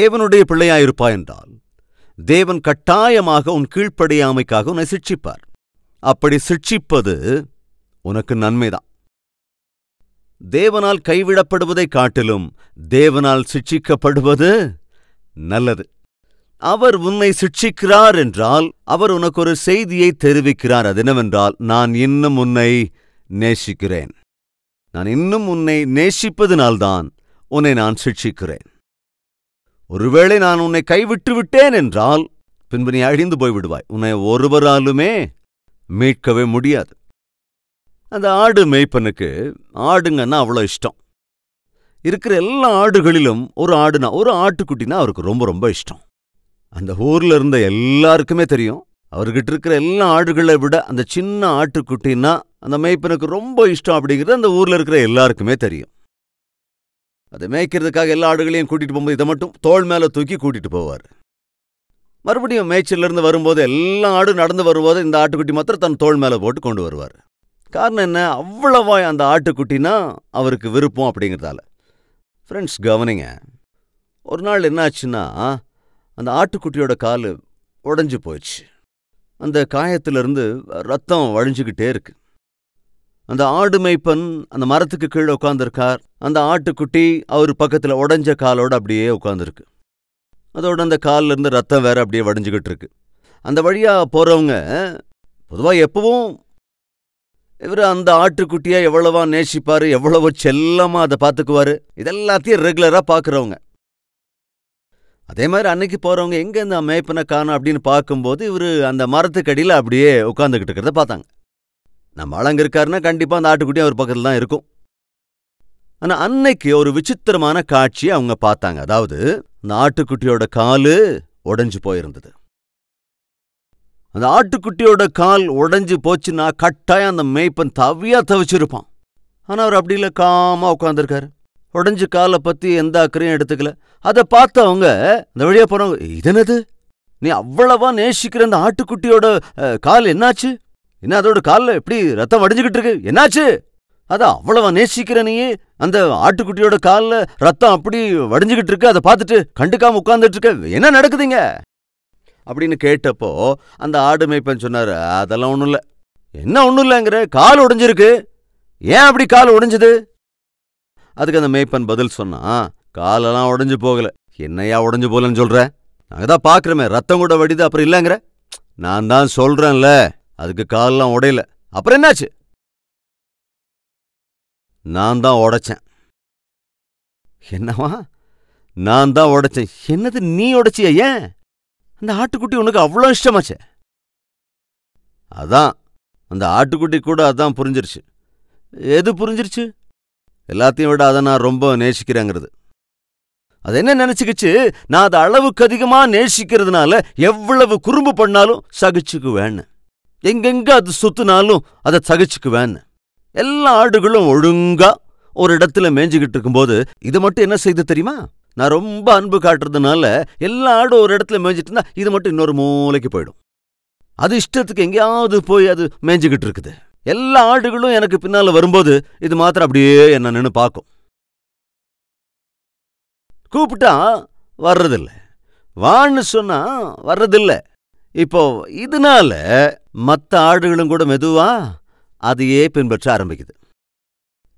தேவனுடைய பிள்ளையாயிருப்பாய் என்றால் தேவன் கட்டாயமாக உன் கீழ்ப்படியாமைக்காக உன்னை சிட்சிப்பார். அப்படி சிட்சிப்பது உனக்கு நன்மைதான். தேவனால் கைவிடப்படுவதைக் காட்டிலும் தேவனால் சிட்சிக்கப்படுவது நல்லது. அவர் உன்னை சிட்சிக்கிறார் என்றால் அவர் உனக்கு ஒரு செய்தியை தெரிவிக்கிறார். அது என்னவென்றால், நான் இன்னும் உன்னை நேசிக்கிறேன். நான் இன்னும் உன்னை நேசிப்பதினால்தான் உன்னை நான் சிட்சிக்கிறேன். ஒருவேளை நான் உன்னை கைவிட்டு விட்டேன் என்றால் பின்பு நீ அழிந்து போய்விடுவாய். உன்னை ஒருவராலுமே மீட்கவே முடியாது. அந்த ஆடு மேய்ப்பனுக்கு ஆடுங்கன்னா அவ்வளோ இஷ்டம். இருக்கிற எல்லா ஆடுகளிலும் ஒரு ஆட்டுக்குட்டினா அவருக்கு ரொம்ப ரொம்ப இஷ்டம். அந்த ஊர்ல இருந்த எல்லாருக்குமே தெரியும், அவர்கிட்ட இருக்கிற எல்லா ஆடுகளை விட அந்த சின்ன ஆட்டுக்குட்டின்னா அந்த மேய்ப்பனுக்கு ரொம்ப இஷ்டம் அப்படிங்கிறது அந்த ஊர்ல இருக்கிற எல்லாருக்குமே தெரியும். அதை மேய்க்கிறதுக்காக எல்லா ஆடுகளையும் கூட்டிட்டு போகும்போது இதை மட்டும் தோள் மேல தூக்கி கூட்டிட்டு போவார். மறுபடியும் மேய்ச்சல்ல இருந்து வரும்போது எல்லா ஆடும் நடந்து வரும்போது இந்த ஆட்டுக்குட்டி மாத்திரம் தன் தோள் மேல போட்டு கொண்டு வருவார். காரணம் என்ன? அவ்வளவா அந்த ஆட்டுக்குட்டினா அவருக்கு விருப்பம் அப்படிங்கிறதால. ஃப்ரெண்ட்ஸ் கவனிங்க, ஒரு நாள் என்ன ஆச்சுன்னா, அந்த ஆட்டுக்குட்டியோட கால் உடஞ்சி போயிடுச்சு. அந்த காயத்திலிருந்து ரத்தம் வழிஞ்சுக்கிட்டே இருக்கு. அந்த ஆடு மேய்ப்பன் அந்த மரத்துக்கு கீழே உட்காந்துருக்கார். அந்த ஆட்டுக்குட்டி அவர் பக்கத்தில் உடஞ்ச காலோடு அப்படியே உட்காந்துருக்கு. அதோட அந்த காலில் இருந்து ரத்தம் வேற அப்படியே வடிஞ்சுக்கிட்டு இருக்கு. அந்த வழியா போறவங்க பொதுவாக எப்பவும் இவர் அந்த ஆட்டுக்குட்டியை எவ்வளவா நேசிப்பாரு, எவ்வளவோ செல்லமா அதை பார்த்துக்குவாரு, இதெல்லாத்தையும் ரெகுலரா பார்க்குறவங்க. அதே மாதிரி அன்னைக்கு போறவங்க எங்க இந்த மேய்ப்பனை காணோம் அப்படின்னு பார்க்கும்போது இவர் அந்த மரத்துக்கடியில் அப்படியே உட்காந்துக்கிட்டு இருக்கிறத பார்த்தாங்க. நம்ம ஆளங்க இருக்காருன்னா கண்டிப்பா அந்த ஆட்டுக்குட்டி அவர் பக்கத்தில் தான் இருக்கும். ஆனா அன்னைக்கு ஒரு விசித்திரமான காட்சியை அவங்க பார்த்தாங்க. அதாவது அந்த ஆட்டுக்குட்டியோட காலு உடைஞ்சு போயிருந்தது. அந்த ஆட்டுக்குட்டியோட கால் உடைஞ்சு போச்சுன்னா கட்டாயம் அந்த மேய்ப்பன் தவியா தவிச்சிருப்பான். ஆனா அவர் அப்படி இல்லை, காமா உட்காந்துருக்காரு. உடஞ்சு காலை பத்தி எந்த அக்கறையும் எடுத்துக்கல. அதை பார்த்தவங்க இந்த வழியா போறவங்க, இதனது நீ அவ்வளவா நேசிக்கிற அந்த ஆட்டுக்குட்டியோட கால் என்னாச்சு? என்ன அதோட காலில் எப்படி ரத்தம் வடிஞ்சுக்கிட்டு இருக்கு, என்னாச்சு? அதான் அவ்வளவா நேசிக்கிற நீ அந்த ஆட்டுக்குட்டியோட காலில் ரத்தம் அப்படி வடிஞ்சுக்கிட்டு இருக்கு, அதை பார்த்துட்டு கண்டுக்காம உட்கார்ந்துட்டு இருக்க, என்ன நடக்குதுங்க அப்படின்னு கேட்டப்போ அந்த ஆடு மேய்ப்பன் சொன்னாரு, அதெல்லாம் ஒன்றும் இல்லை. என்ன ஒன்றும் இல்லைங்கிற? கால் உடைஞ்சிருக்கு, ஏன் அப்படி கால் உடைஞ்சது? அதுக்கு அந்த மேய்ப்பன் பதில் சொன்னா, காலெல்லாம் உடைஞ்சு போகல. என்னையா உடைஞ்சு போகலன்னு சொல்ற? நாங்கள் தான் பார்க்குறோமே ரத்தம் கூட வடிது, அப்புறம் இல்லைங்கிற? நான் தான் சொல்றேன்ல அதுக்கு காலெல்லாம் உடையல, அப்புறம் என்னாச்சு? நான் தான் உடைச்சேன். என்னவா? நான் தான் உடைச்சேன்? என்னது நீ உடைச்சிய? ஏன்? அந்த ஆட்டுக்குட்டி உனக்கு அவ்வளோ இஷ்டமாச்சே. அதான் அந்த ஆட்டுக்குட்டி கூட அதான் புரிஞ்சிருச்சு. எது புரிஞ்சிருச்சு? எல்லாத்தையும் விட அதை நான் ரொம்ப நேசிக்கிறேங்கிறது. அது என்ன நினைச்சுக்கிச்சு? நான் அதை அளவுக்கு அதிகமா நேசிக்கிறதுனால எவ்வளவு குறும்பு பண்ணாலும் சகிச்சுக்குவேன்னு, எங்கெங்க அது சுத்தினாலும் அதை சகிச்சுக்குவேன்னு. எல்லா ஆடுகளும் ஒழுங்கா ஒரு இடத்துல மேய்ஞ்சுக்கிட்டு இருக்கும்போது இது மட்டும் என்ன செய்து தெரியுமா? நான் ரொம்ப அன்பு காட்டுறதுனால எல்லா ஆடும் ஒரு இடத்துல மேய்ஞ்சிட்டு இருந்தா இது மட்டும் இன்னொரு மூலைக்கு போயிடும். அது இஷ்டத்துக்கு எங்கேயாவது போய் அது மேய்ஞ்சுக்கிட்டு இருக்குது. எல்லா ஆடுகளும் எனக்கு பின்னால வரும்போது இது மாத்திரம் அப்படியே என்ன நின்று பார்க்கும். கூப்பிட்டா வர்றதில்ல, வான்னு சொன்னா வர்றதில்ல. இப்போ இதனால மற்ற ஆடுகளும் கூட மெதுவா அதையே பின்பற்ற ஆரம்பிக்குது.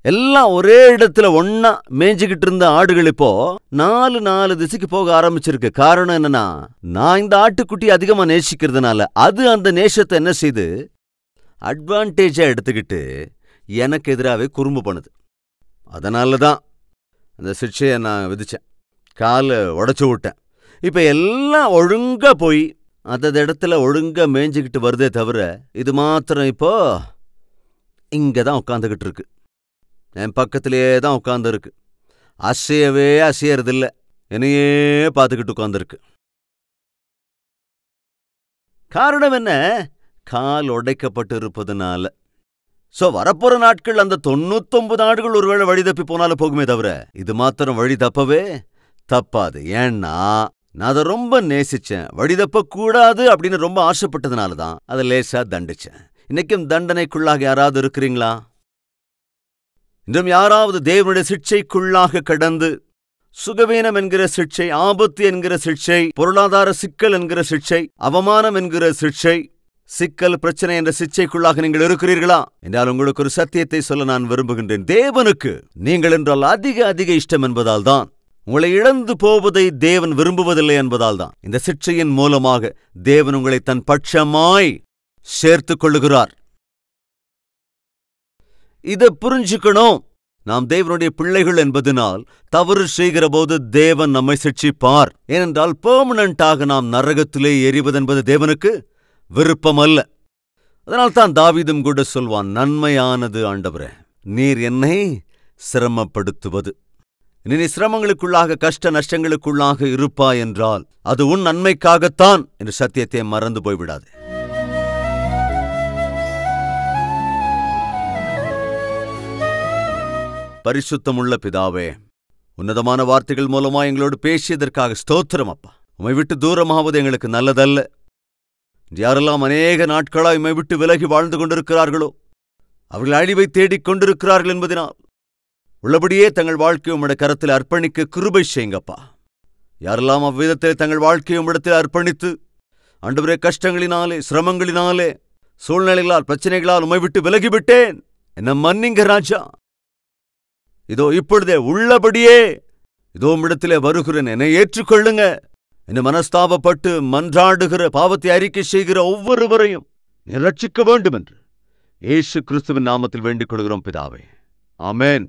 எல்லாம் ஒரே இடத்துல ஒன்னா மேய்ஞ்சுக்கிட்டு இருந்த ஆடுகள் இப்போ நாலு திசைக்கு போக ஆரம்பிச்சிருக்கு. காரணம் என்னன்னா, நான் இந்த ஆட்டுக்குட்டி அதிகமா நேசிக்கிறதுனால அது அந்த நேசத்தை என்ன செய்து அட்வான்டேஜா எடுத்துக்கிட்டு எனக்கு எதிராகவே குறும்பு பண்ணுது. அதனால தான் அந்த சிக்ஷையை நான் விதிச்சேன், காலை உடைச்சு விட்டேன். இப்போ எல்லாம் ஒழுங்கா போய் அந்த இடத்துல ஒழுங்கா மேய்ஞ்சிக்கிட்டு வருதே தவிர இது மாத்திரம் இப்போ இங்கே தான் உட்காந்துக்கிட்டு இருக்கு, என் பக்கத்திலேயே தான் உட்காந்துருக்கு. அசையவே அசையறதில்லை, என்னையே பார்த்துக்கிட்டு உட்காந்துருக்கு. காரணம் என்ன? கால் உடைக்கப்பட்டு இருப்பதுனால. சோ வரப்போற நாட்கள் அந்த 99 ஆடுகள் ஒருவேளை வழி தப்பி போனாலும் போகுமே தவிர இது மாத்திரம் வழி தப்பவே தப்பாது. ஏன்னா நான் அதை ரொம்ப நேசிச்சேன், வழி தப்ப கூடாது அப்படின்னு ரொம்ப ஆசைப்பட்டதுனால தான் அதை லேசா தண்டிச்சேன். இன்னைக்கும் தண்டனைக்குள்ளாக யாராவது இருக்கிறீங்களா? இன்றும் யாராவது தேவனுடைய சிட்சைக்குள்ளாக கடந்து சுகவீனம் என்கிற சிக்ஷை, ஆபத்து என்கிற சிக்ஷை, பொருளாதார சிக்கல் என்கிற சிக்ஷை, அவமானம் என்கிற சிக்ஷை, சிக்கல் பிரச்சனை என்ற சிக்ஷைக்குள்ளாக நீங்கள் இருக்கிறீர்களா என்றால் உங்களுக்கு ஒரு சத்தியத்தை சொல்ல நான் விரும்புகின்றேன். தேவனுக்கு நீங்கள் என்றால் அதிக அதிக இஷ்டம் என்பதால் தான், உங்களை இழந்து போவதை தேவன் விரும்புவதில்லை என்பதால் தான் இந்த சிக்ஷையின் மூலமாக தேவன் உங்களை தன் பட்சமாய் சேர்த்துக் கொள்ளுகிறார். இதை புரிஞ்சுக்கணும். நாம் தேவனுடைய பிள்ளைகள் என்பதனால் தவறு செய்கிற போது தேவன் நம்மை சிட்சிப்பார். ஏனென்றால் பெர்மனண்டாக நாம் நரகத்திலே எறிவதென்பது தேவனுக்கு விருப்பமல்ல. அதனால்தான் தாவீதும் கூட சொல்வான், நன்மையானது ஆண்டவரே நீர் என்னை சிரமப்படுத்துவது. நீ சிரமங்களுக்குள்ளாக கஷ்ட நஷ்டங்களுக்குள்ளாக இருப்பாய் என்றால் அது உன் நன்மைக்காகத்தான் என்று சத்தியத்தை மறந்து போய்விடாது. பரிசுத்தமுள்ள பிதாவே, உன்னதமான வார்த்தைகள் மூலமா எங்களோடு பேசியதற்காக ஸ்தோத்திரம் அப்பா. உம்மை விட்டு தூரமாவது எங்களுக்கு நல்லதல்ல. யாரெல்லாம் அநேக நாட்களாய் உம்மை விட்டு விலகி வாழ்ந்து கொண்டிருக்கிறார்களோ அவர்கள் அழிவை தேடிக் கொண்டிருக்கிறார்கள் என்பதனால் உள்ளபடியே தங்கள் வாழ்க்கையை உம்முடைய கரத்தில் அர்ப்பணிக்க கிருபை செய்யுங்கப்பா. யாரெல்லாம் அவ்விதத்தில் தங்கள் வாழ்க்கையை உம்மிடத்தில் அர்ப்பணித்து ஆண்டவரே கஷ்டங்களினாலே, சிரமங்களினாலே, சூழ்நிலைகளால், பிரச்சனைகளால் உம்மை விட்டு விலகிவிட்டேன், என்ன மன்னிங்க ராஜா, இதோ இப்பொழுதே உள்ளபடியே இதோ உம்மிடத்திலே வருகிறேன், என்னை ஏற்றுக்கொள்ளுங்க என்று மனஸ்தாபப்பட்டு மன்றாடுகிற, பாவத்தை அறிக்கை செய்கிற ஒவ்வொருவரையும் நீர் ரட்சிக்க வேண்டும் என்று இயேசு கிறிஸ்துவின் நாமத்தில் வேண்டிக் கொள்கிறோம் பிதாவே. ஆமென்.